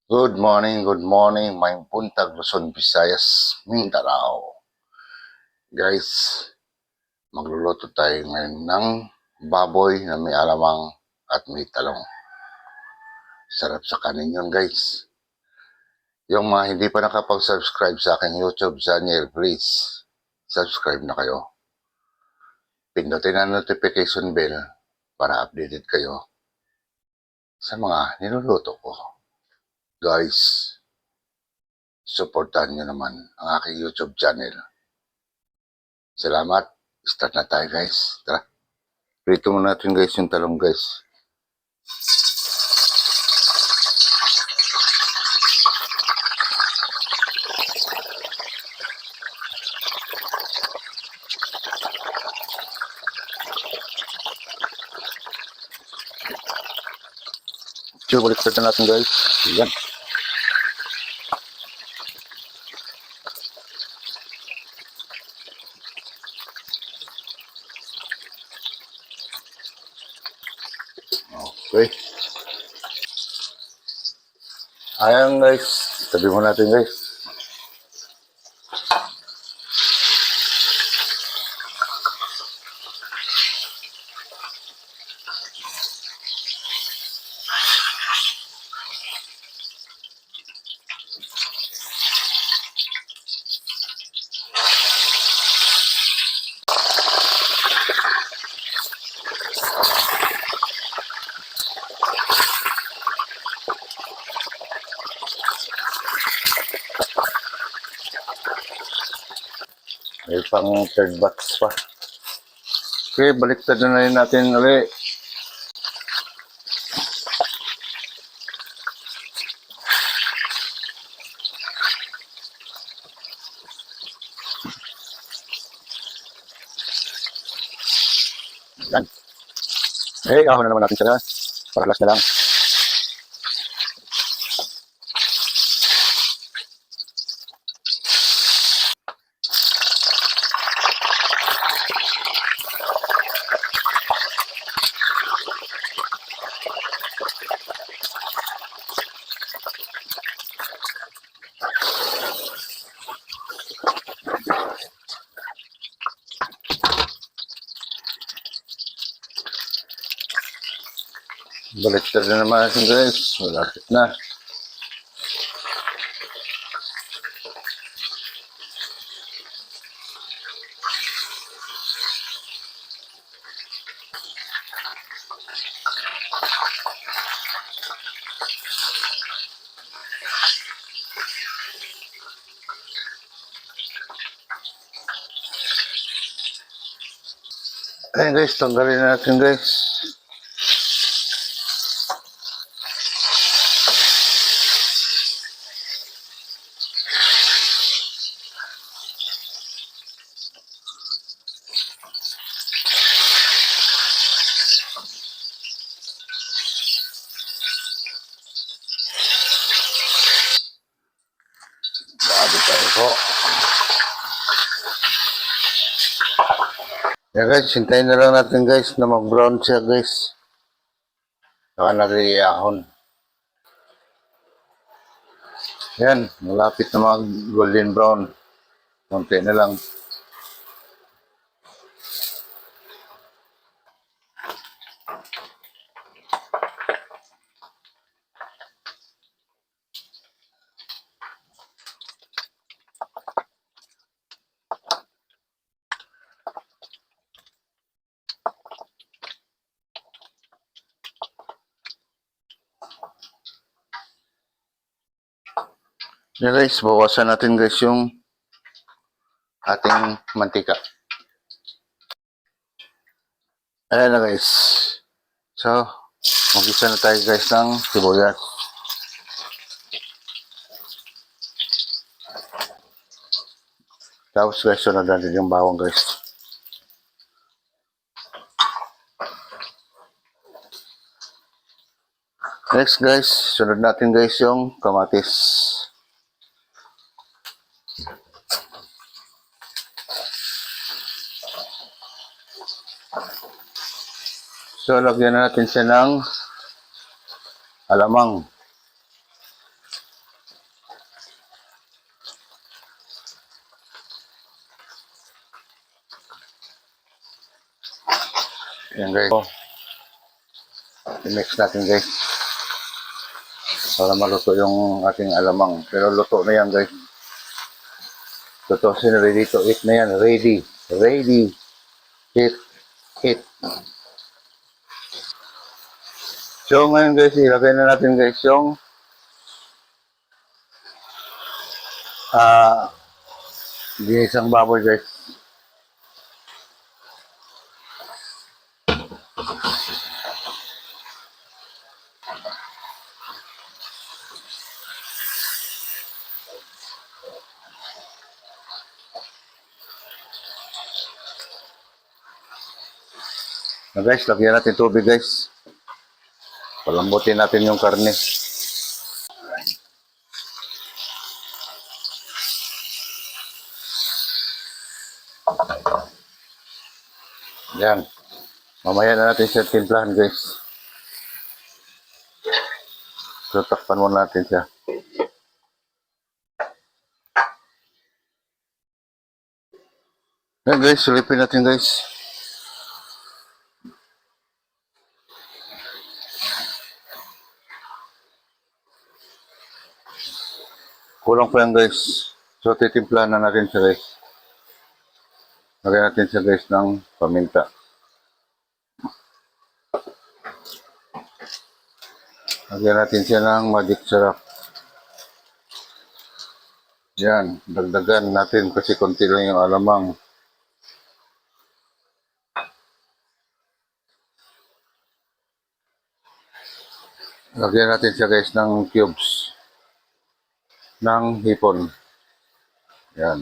Good morning, may buntag Luzon, Visayas, Mindanao. Guys, magluluto tayo ngayon ng baboy na may alamang at may talong. Sarap sa kanin yun, guys. Yung mga hindi pa nakapag-subscribe sa aking YouTube channel, please, subscribe na kayo. Pindutin ang notification bell para updated kayo sa mga niluluto ko. Guys, supportahan nyo naman ang aking YouTube channel. Salamat. Start na tayo, guys. Tara. Prito muna natin, guys, yung talong, guys. So, baliktad na natin, guys. Yan. Okay. Ayan, guys. Tabi mo natin, guys. May pang third batch pa. Okay, baliktad na rin natin ulit. Yan. Eh, ahon na naman natin sila. Para last na lang. Baliktad na naman natin, guys. Malapit na. Ayan, guys. Tanggalin na natin, guys. Bago tayo po. Yan, guys. Hintayin na lang natin, guys, na mag-brown siya, guys. Saka natin iahon. Yan. Malapit na mag-golden brown. Konti na lang. Yan, guys, bawasan natin, guys, yung ating mantika. Ayan na, guys. So, mag-isa na tayo, guys, ng sibuyas. Tapos, guys, sunod natin yung bawang, guys. Next, guys, sunod natin, guys, yung kamatis. So, lagyan na natin siya ng alamang. Yan guys. Oh, i-mix natin guys. Para maluto yung ating alamang. Pero luto na yan guys. Luto, ready to eat na yan. Ready. Ready. Eat. Eat. So ngayon guys, ilagay na natin guys yung ginisang baboy guys. Na guys, lagyan natin tubig guys. Palambutin natin yung karne. Yan. Mamaya na natin siya timplahan guys. So, takpan muna natin siya. Yan guys, sulipin natin guys. Kulang pa yan guys. So, titimplahan na natin siya guys. Lagyan natin siya guys ng paminta. Lagyan natin siya ng magic syrup. Yan, dagdagan natin kasi konti lang yung alamang. Lagyan natin siya guys ng cubes ng hipon. Yan.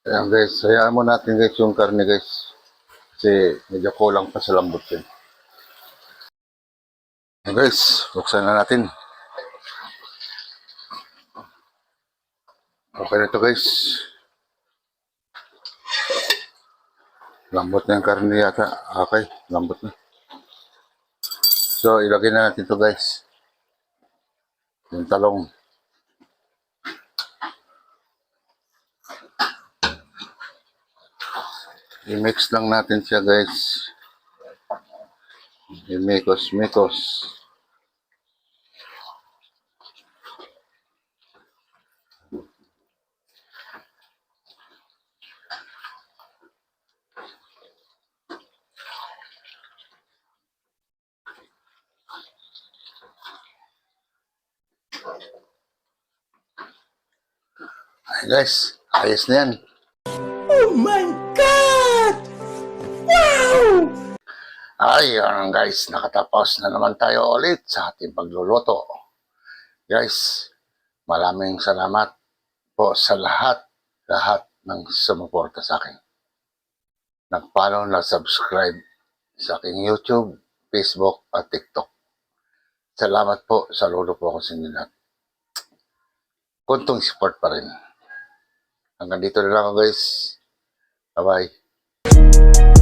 Ayan guys, hayaan mo natin guys yung karne guys. Kasi medyo kulang pa sa lambot yun. Ayan guys, buksan na natin. Okay na ito guys. Lambot na yung karne yata. Okay, lambot na. So, ilagay na natin ito guys. Yung talong. I-mix lang natin siya guys. I-mikos-mikos. Ay guys, ayos na yan. Oh my God! Wow! Ayun guys, nakatapos na naman tayo ulit sa ating pagluluto. Guys, maraming salamat po sa lahat ng sumuporta sa akin. Nag-follow, nag-subscribe sa aking YouTube, Facebook at TikTok. Salamat po, saludo po ako sa inyo lahat. Kuntong support pa rin. Hanggang dito na lang ako guys. Bye-bye.